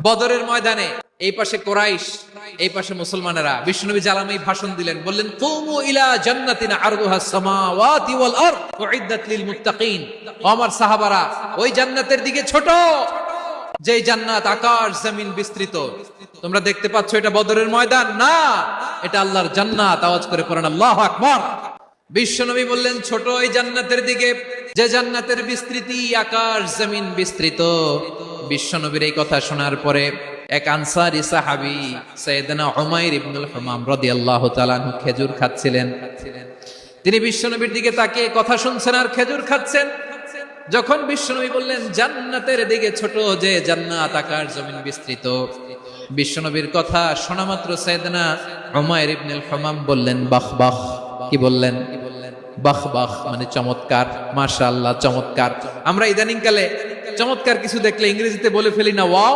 বদরের ময়দানে এই পাশে কোরাইশ, এই পাশে মুসলমানেরা। বিশ্বনবী জালামি ভাষণ দিলেন, বললেন কুমু ইলা জান্নাতিন আরদুহাস সামাওয়াতি ওয়াল আরদ উইদ্দাত লিল মুত্তাকিন। ও আমার সাহাবারা, ওই জান্নাতের দিকে ছোট, যে জান্নাত আকাশ জমিন বিস্তৃত। তোমরা দেখতে পাচ্ছ এটা বদরের ময়দান না, এটা আল্লাহর জান্নাত। আওয়াজ করে পড়েন আল্লাহু আকবার। বিশ্বনবী বললেন ছোট ওই জান্নাতের দিকে, যে জান্নাতের বিস্তৃতি আকাশ জমিন বিস্তৃত। বিশ্বনবীর এই কথা শোনার পরে এক আনসারী সাহাবী সাইয়েদনা উমাইর ইবনুল হুমাম রাদিয়াল্লাহু তাআলা আনহু খেজুর খাচ্ছিলেন। তিনি বিশ্বনবীর দিকে তাকিয়ে কথা শুনছেন আর খেজুর খাচ্ছেন। যখন বিশ্বনবী বললেন জান্নাতের দিকে ছোট, যে জান্নাত আকাশ জমিন বিস্তৃত, বিশ্বনবীর কথা শোনা মাত্র সাইয়েদনা উমাইর ইবনুল হুমাম বললেন বাহ বাহ। কি বললেন? বাহ বাহ মানে চমৎকার, মাশাআল্লাহ চমৎকার। আমরা ইদানিং কালে চমৎকার কিছু দেখলে ইংরেজিতে বলে ফেলি না ওয়াও।